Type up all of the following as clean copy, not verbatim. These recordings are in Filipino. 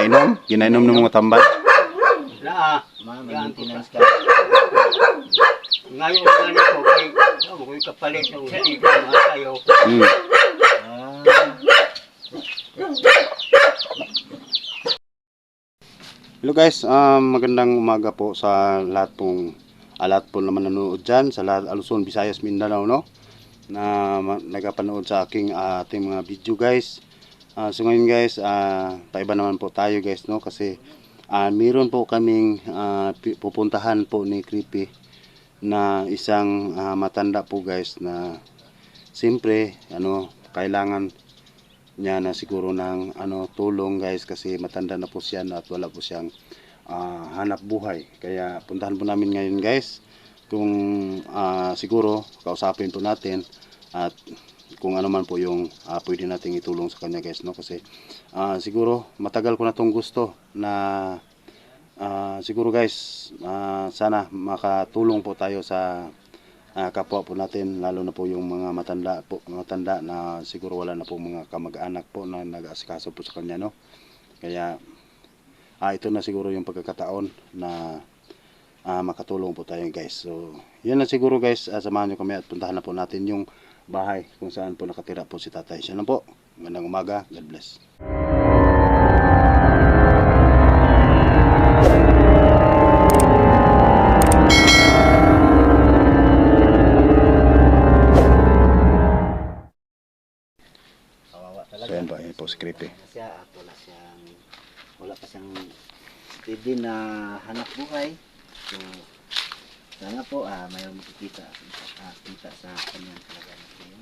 Ginainom? Ginainom ng mga tambal? Wala maintenance ka. Ngayon nga ko kay ako'y kapalit ng stika mga tayo. Hello guys, magandang umaga po sa lahat po naman nanonood dyan, sa lahat Luzon, Visayas, Mindanao, no? Na nagapanood sa ating mga video guys. So ngayon guys, paiba naman po tayo guys, no? Kasi meron po kaming pupuntahan po ni Creepy na isang matanda po guys na siyempre kailangan niya na siguro ng tulong guys kasi matanda na po siya at wala po siyang hanap buhay. Kaya puntahan po namin ngayon guys kung siguro kausapin po natin at kung ano man po yung pwede nating itulong sa kanya guys, no? Kasi siguro matagal ko na tong gusto na siguro guys sana makatulong po tayo sa kapwa po natin, lalo na po yung mga matanda na siguro wala na po mga kamag-anak po na nag-aasikaso po sa kanya, no? Kaya ito na siguro yung pagkakataon na makatulong po tayo guys. So yun na siguro guys, samahan nyo kami at puntahan na po natin yung bahay kung saan po nakatira po si tatay. Siya lang po. Magandang umaga. God bless. So yan po, yan po si Creepy. Siya at wala pa siyang steady na hanap buhay. So sana po mayroong makikita kita sa kanyang kalagayan ngayon.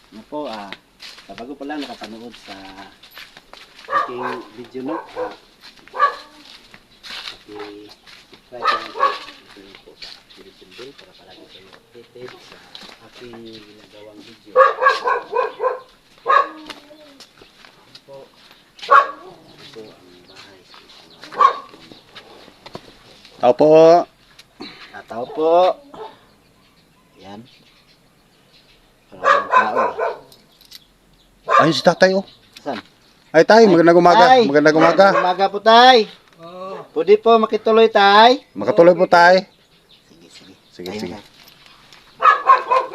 Ano po, bago pa lang nakapanood sa aking video, no? Subscribe lang po. Ito po sa Philippine Bill para palagi kayo updated sa aking ginagawang video. Ito ang bahay. Tao po. Tao po. Yan. Maraming tao. Ayun si tatay oh. Saan? Ay tay, magandang umaga. Tay! Magandang umaga. Magandang umaga po tay. Pwede po makituloy tay. Makatuloy po tay. Sige. Sige, Ayun, sige. tay.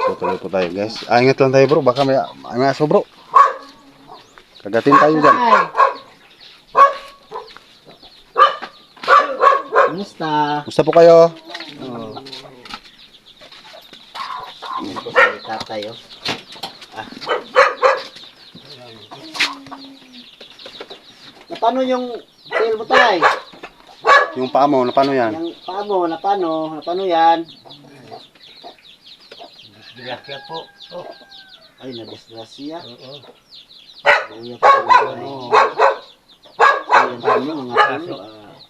So tuloy po tayo guys. Ingat lang tayo bro, baka may aso bro. Kagatin tayo dyan. Tay. Kumusta? Musta po kayo? Oh. Yan po si tatay oh. Paano yung tail mo tay? Yung paa mo, paano yan? Yung paa mo, paano yan? Disgrasya po. Oh. Ay, na-disgrasya. Oo. Kuya pa rin ano. Ayun po yung mga puno.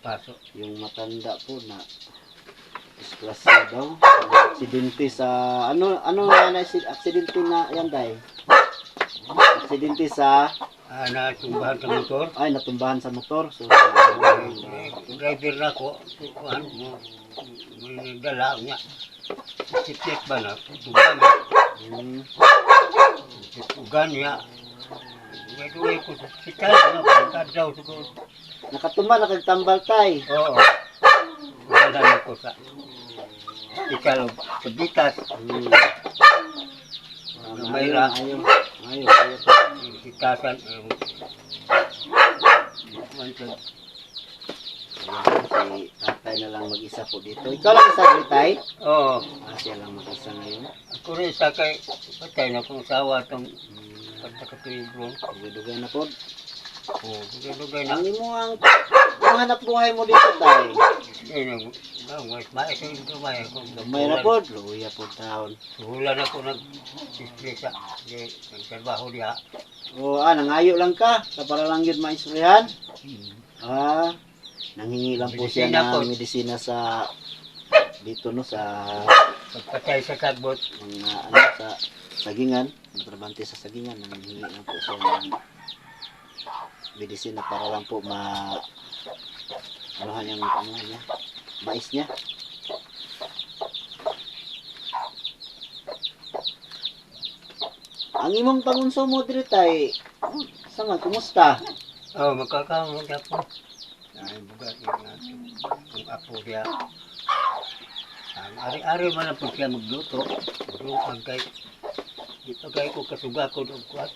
Pasok. Yung matanda po na disgrasya daw. Aksidente sa, ano yan, aksidente na yan tay? Aksidente sa, Natumbahan sa motor. ay natumbahan sa motor. So, Driver na ko. Kuhan mo. May dala niya. Sipit ba na? Tugan niya. Tugan niya. May ko sa sikay. Pagkadaw siguro. nakatumba, nakagtambal tay. Oo. Wala na ko sa ikalo. Pabitas. Mayra. Ayaw. Sitasan. Si tatay na lang mag-isa po dito. Ikaw lang isa dito tay? Oo. Siya lang mag-isa ngayon. Ako rin sa kay patay na kong sawa itong pagkakatulog. Dugay na po. Oo, dugay na. Ang imo ang hanap buhay mo dito tay. Ayun, may Gamay na po. Luya po taon. Suhulan ako nag-display sa nagtrabaho diha. O nangayo lang ka. Sa para lang yun maisprihan. Nanghingi lang po siya Medisina po. ng medisina sa dito no sa Pagpatay sa kagbot. mga sa sagingan. Trabante sa sagingan. Nanghingi lang po siya ng medisina para lang po niya mais niya. ang imong pangonsumo diri tay. Sama kumusta? Oh, magkakamag ako. Ay, bugat yung ang apo niya. Ang ari-ari man na po siya magluto. Pero agay, di pagay ko kasuga ko ng kuat.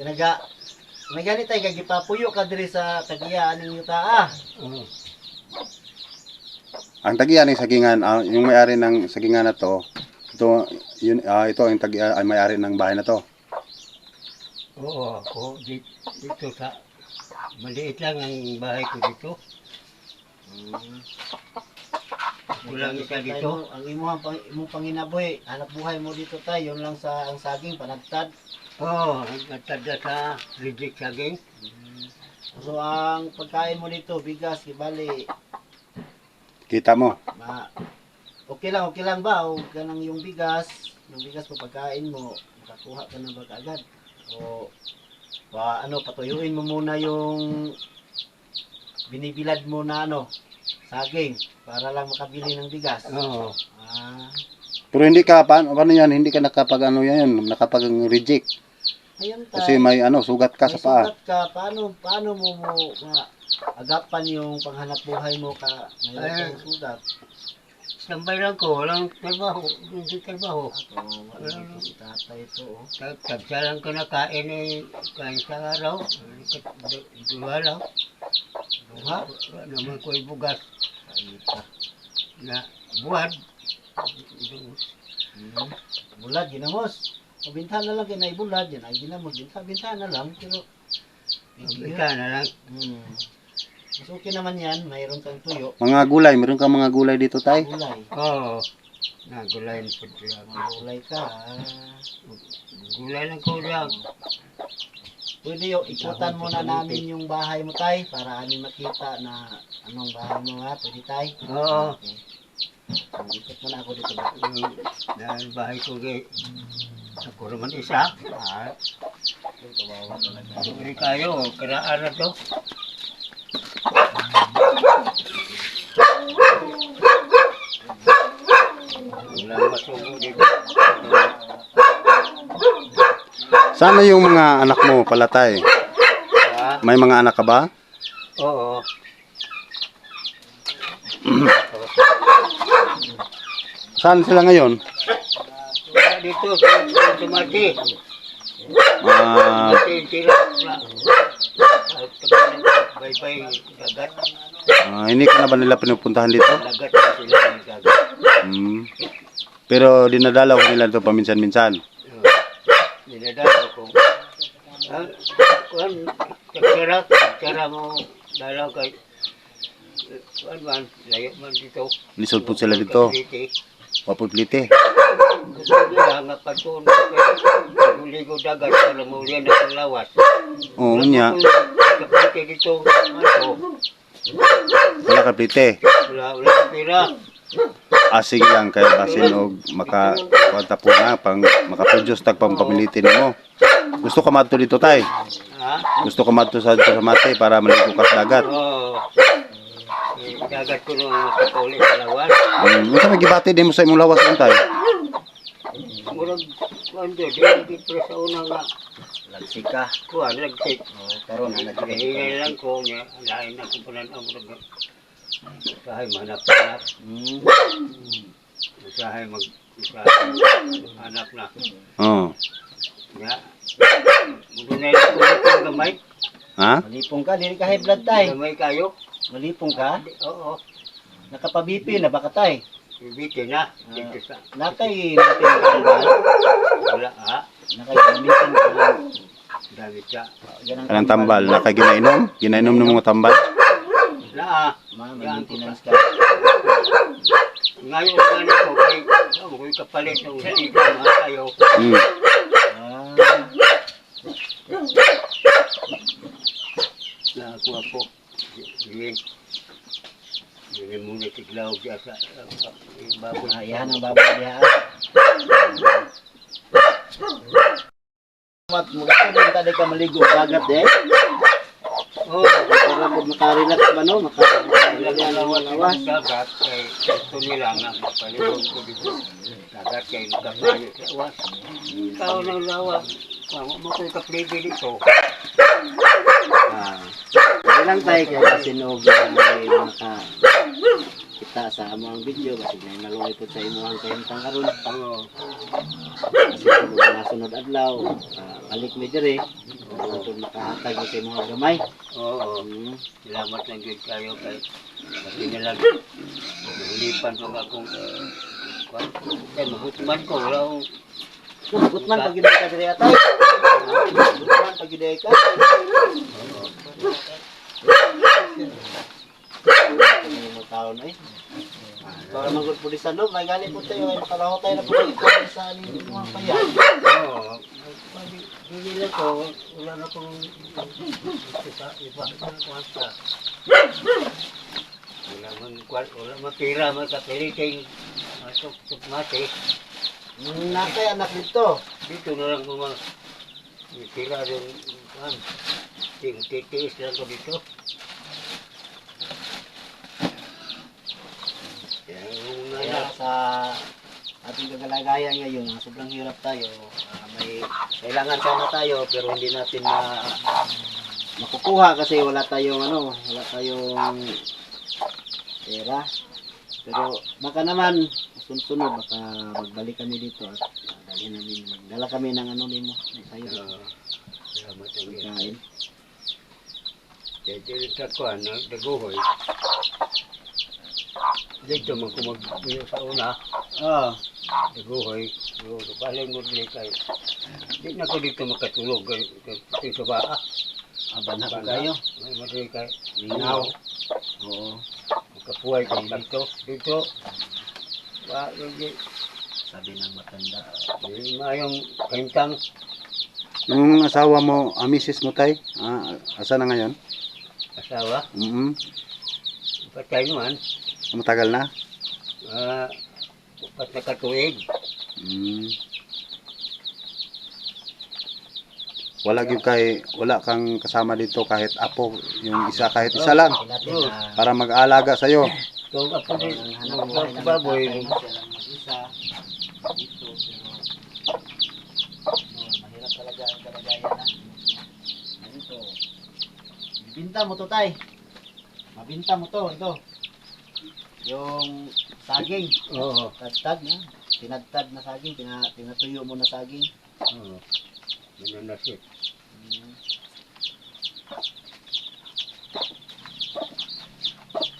Ginaga may ganit tay kay gipapuyo ka diri sa tagiyaan ning yuta ah. Oh, Ang tagian ng sagingan, yung may-ari ng sagingan na to, ito ang ang may-ari ng bahay na to. oo, ako dito sa maliit lang ang bahay ko dito. Kulang isa dito. Ang imong panginabuhi, hanap buhay mo dito tay, yun lang sa ang saging panagtad. Oo, natada sa reject saging. So ang pagkain mo dito, bigas, ibali, Kita mo. okay lang ba? O ganang yung bigas mo pagkain mo, makakuha ka na ba agad? O patuyuin mo muna yung binibilad mo na saging para lang makabili ng bigas. Oo. Pero hindi ka, paano yan, hindi ka nakapag-reject. Ayun Kasi may sugat ka sa paa. sugat ka, paano mo agapan yung panghanap buhay mo mayroon kang sugat? Sambay lang ko, walang trabaho. Hindi trabaho. Wala si tatay ito. Tagsa lang ko nakain kain sa araw. Dua lang. Ha? Naman ko ibugas Kaita. na buwan. Bulad, ginamos. O binta na lang kinay bulad, yan ay ginamos. Binta na lang, pero Bika na lang. mas okay naman yan, mayroon kang tuyo. Mga gulay, meron kang mga gulay dito, tay? Gulay. Oo. Nagulayin po siya. Gulay ka. Gulay lang ko lang. Pwede yung ikutan muna namin yung bahay mo tay para amin makita na anong bahay mo ha. Pwede tay? Oo. Okay. So, ikot muna ako dito. Dahil bahay ko kay ako naman isa. Kawawa talaga. Hindi kayo, karaan na to. Wala masugo dito. Sana yung mga anak mo pala, tay? Ha? May mga anak ka ba? Oo. Saan sila ngayon? Dito, sa Tumati. Ah, Tira na. Bye-bye, dagat. hindi ka na ba nila pinupuntahan dito? Dagat na sila ng dagat. Pero dinadalaw ko nila ito paminsan-minsan. Dinadalaw ko. Tagsara mo dalaw kay layo man dito. Lisod po sila dito. Papuplite. Gusto nila nga patuno kay ligo dagat para muli na sa lawas. Oo niya. Kapag dito, Wala ka plite. wala pira. Sige lang kay basin og makakuha po na pang makaproduce tag pampamiliti nimo. Gusto ka madto dito, tay? Ha? Gusto ka madto sa mate para maligo ka sa dagat. Oo. Dagat ko nung makapuli sa lawas. Unsa may gibati din mo sa imong lawas tay? Murag, kuwando, di sa una nga. Lagsika. Kuwan, nag-take. Karon na Hingay lang ko niya, lain na ko panan ang murag. Usahay manap-hanap. Usahay hanap na. Oo. Nga. Muna na yung kumipong gamay. Ha? Malipong ka, dili ka high blood tay. Gamay kayo. Malipong ka, Oo. nakapabipi na baka tay. Bibitin na. Dito sa. Nakay meeting ka ba? Wala ha. Nakay meeting ka. Dami ka. Anong tambal na kay ginainom? Ginainom ng mga tambal? Wala ha. Maintenance ka. Ngayon nga ko kay ako'y kapalit ng siga mga kayo. Ah, Nakakuha po. Hindi muna tiglaw siya sa baboy. yan ang baboy diha. Mat mo ka din tadi ka maligo dagat Oo. Para po makarelax ba no? Lawas Makalawas. ng dagat kay gusto nila nga mapalibog ko dito. Dagat kay nagkapayo sa awas. Ikaw ng lawas. Mo ko'y kapligi dito. Hindi lang tayo kaya sinog na may kita sa among video kasi may naluoy po sa imuhang kahintang karon. Oo. Kasi kung mga sunod adlaw, balik mi dire. Kung makahatag mo sa imuhang gamay. Oo. Hmm. Salamat lang yun kayo kay kasi nilang nahulipan ko nga kung kaya mahutman ko. Wala akong Gutman pag giday ka dire atay. Gutman pag giday ka. Ano taon ay? Para magud pulisan no, may gali po tayo ay makalaho tayo na po sa aning mga payan. oo. Hindi lang ko. Wala na kong iba na kuwanta. Wala matira magkapiliting mati. Nakay anak dito. Dito na lang kung tira rin titiis lang ko dito. Yung Kaya sa ating kagalagayan ngayon, sobrang hirap tayo. May kailangan sana tayo pero hindi natin makukuha kasi wala tayong wala tayong pera. Pero baka naman sunod baka magbalik kami dito at magdala kami ng nimo sayo salamat ang yun. kain. Dito sa kuhan, daguhoy. Dito man kung magpuyo sa una, daguhoy. Baling mo rin kayo. Di na ko dito makatulog kay sa baa. Aban na ko kayo. May matay kayo. Linaw. Oo. Magkapuhay kayo dito. Dito. Sabi ng matanda. Mayong kahintang. Yung asawa mo, misis mo tay, asa na ngayon? Asawa. Patay naman. Matagal na? Upat na katuig. Wala kang kasama dito kahit apo, yung isa kahit isa lang Natin para mag-aalaga sa iyo. Kung ako din, ang hanap buhay ng baboy, tatay na siya lang mag-isa dito pero mahirap talaga ang kalagayan na dito. Bibinta mo to tay. Mabinta mo to ito. Yung saging. Oo. Tagtag na. Tinagtag na saging. Tinatuyo mo na saging. Oo. Mananasit.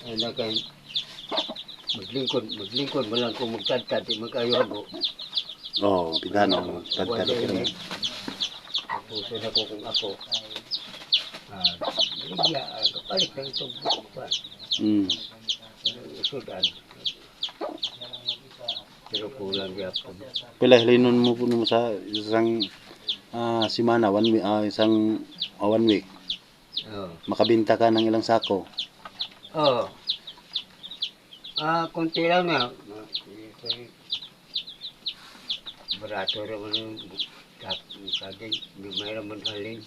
Ay na kay maglingkod mo lang kung magtadtad, di magkayo ako. Pidano, tagtad ka rin. Puso na ko kung ako. Maligya, kapalit na itong buwan. Sudan. Pero kulang yapon. Pila hilinon mo po sa isang simana, isang 1 week. Oo. Makabinta ka ng ilang sako. Oo. Kunti lang na. Barato naman yung saging. May naman halin.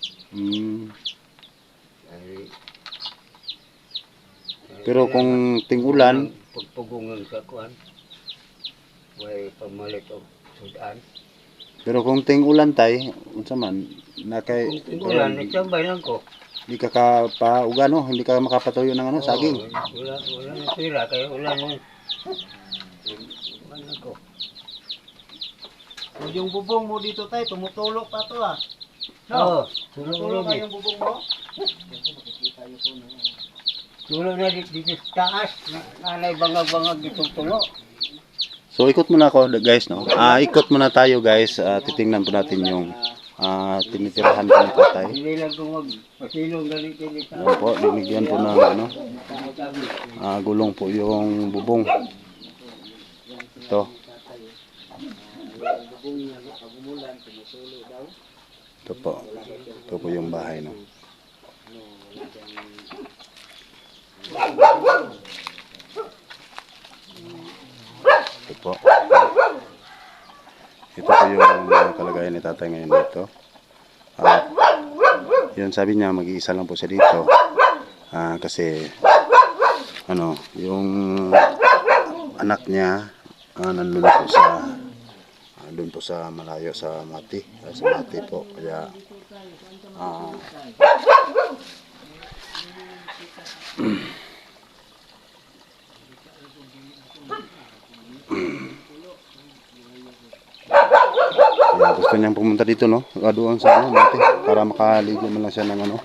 Pero kung ting-ulan, pagpugungan sa kuan. May pamalit o sudan. pero kung ting-ulan tay, unsa man nakay Kung ulan, nagsambay lang ko. hindi ka paugano, hindi ka makapatuyo ng saging. Wala na pira, kaya ulan nun. Ulan ako. Yung bubong mo dito tay, tumutulo pa to Oo, Tumutulo pa tulog yung bubong mo? Makikita yun po na yan. Tulog na dito sa taas. Nanay bangag-bangag ditong tulo. So ikot muna ako guys, no. Ikot muna tayo guys. Titingnan po natin yung tinitirahan ko ni tatay. Hindi lang kung magpasilong ganito dito. Ayan po, binigyan po ng gulong po yung bubong. Ito. Ito po. Ito po yung bahay, no. Ito po. Ito po yung kalagayan ni tatay ngayon dito. Yun, sabi niya mag-iisa lang po siya dito. Kasi ano, yung anak niya nandun po sa doon po sa malayo sa Mati. Sa Mati po. Kaya kaya gusto niyang pumunta dito, no? Doon sa ano, Mati, para makaligo man lang siya ng ano,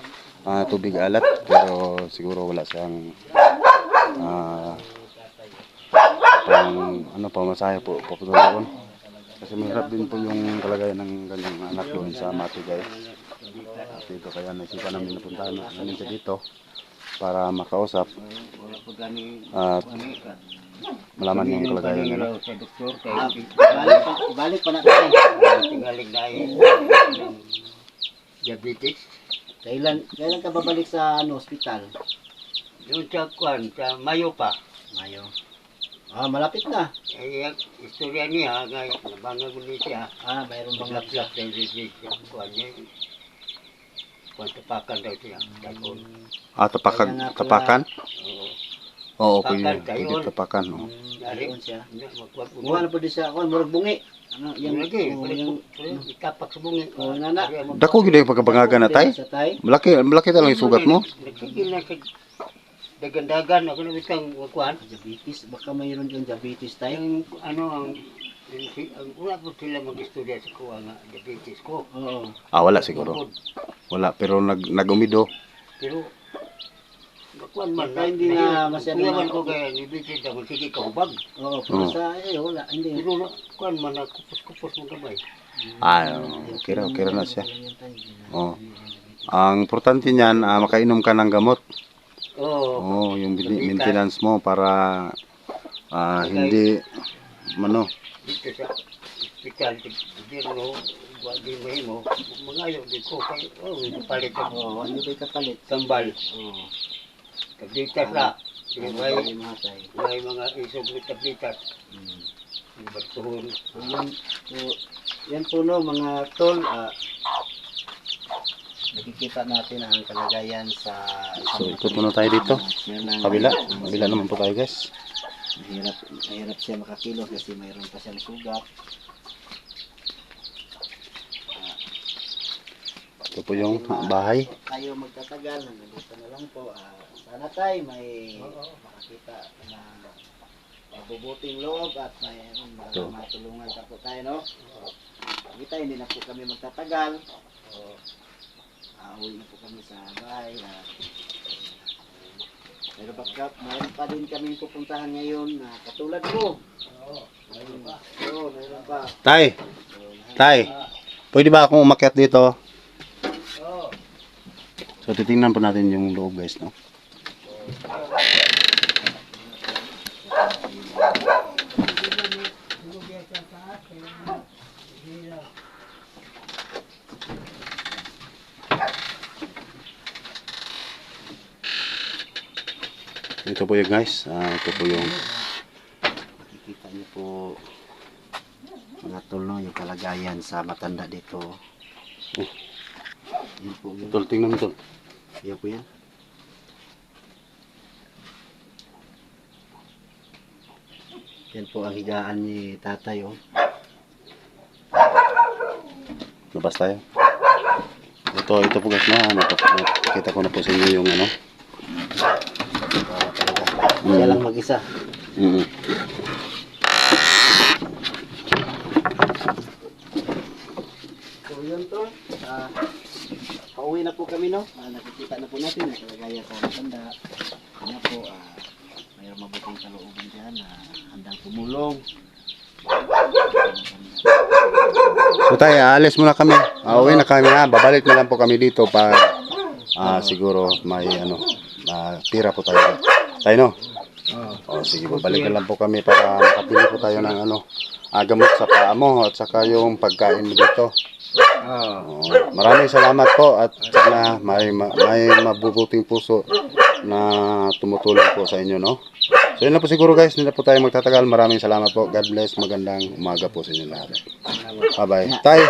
tubig alat. Pero siguro wala siyang pang ano pamasahe po papunta doon. Kasi mahirap din po yung kalagayan ng kanyang anak doon sa Mati, guys. At dito kaya naisipan namin napuntahan namin siya dito para makausap Wala po gani. at malaman yung kalagayan niya. No? Sa doktor Ah, kay balik pa na tayo. tingalig na diabetes. Kailan ka babalik sa ano, hospital? Yung sa kwan, sa Mayo pa. Mayo. Malapit na. Ay, ang istorya niya, ngay, nabanga ko niya siya. Mayroon bang Maglap-lap sa disease. Kwan niya. Kwan, tapakan daw siya. Tapos, Tapakan? oo. Oo, Tapakan, pwede kayon. tapakan. Oh. Yari, Doon siya. magwag Kung ano po di siya, murag bungi. Ano, Yung lagi, yung itapak sa bungi. nana. Dako gid yung pagkabangaga na tay. Sa tay. Malaki talaga yung sugat mo. Nagsigil na sa dagan-dagan. Ako na bitang kwan. Diabetes, baka mayroon yung diabetes tay. Yung ano, ang wala po sila mag-istorya sa kuha nga diabetes ko. Oo. Wala siguro. Wala, pero nagumido. Pero, kwan man. Baka hindi na masyado Kuya man na- ko kaya diabetes na sige kahubag. Oo, pero sa wala, hindi. Pero kwan man na kupos-kupos mo kamay. Okay na siya. Oh. Ang importante niyan, makainom ka ng gamot. Oo. Yung maintenance mo para hindi ano. Dito sa hospital, hindi mo, di mahimo, mangayo di ko, kay, palit Oo, ako, ano ba kapalit? sambal, Oo. tablitas na, May matay. may mga isog na tablitas, Hmm. batuhon, Yan po no, mga tol, nakikita natin ang kalagayan sa So, ikot muna tayo dito. Yan ang- Kabila naman po tayo, guys. Mahirap siya makakilos kasi mayroon pa siyang sugat. Ito po yung bahay. Tayo magtatagal, nandito na lang po. Sana tayo may makakita na mabubuting loob at may Ito. matulungan ka po tayo, no? Kita, hindi na po kami magtatagal. Uwi na po kami sa bahay. Pero mayroon pa din kami pupuntahan ngayon na katulad mo. Mayroon pa. Tay, pwede ba akong umakyat dito? So, titingnan po natin yung loob, guys, no? Ito po yung guys, ito po yung Nakikita niyo po mga tol, no, yung kalagayan sa matanda dito. Yan po yun. tol, tingnan mo tol. Yan po yan. Yan po ang higaan ni tatay, oh. Labas tayo. Ito po guys, nakita ko na po sa inyo yung ano. Siya lang mag-isa. So yun to, pauwi na po kami, no? Nakikita na po natin ang kalagayan sa matanda. Kanya po, mayroong mabuting kalooban dyan na handang tumulong. So tayo, alis muna kami. Uwi na kami ha. Babalik na lang po kami dito pag siguro may ano, tira po tayo. Tayo no? Sige, babalik na lang po kami para makapili po tayo ng ano, gamot sa paa mo at saka yung pagkain mo dito. Maraming salamat po at sana may mabubuting puso na tumutulong po sa inyo, no? So yun na po siguro guys, hindi na po tayo magtatagal. Maraming salamat po. God bless. Magandang umaga po sa inyo lahat. Bye bye. Tay,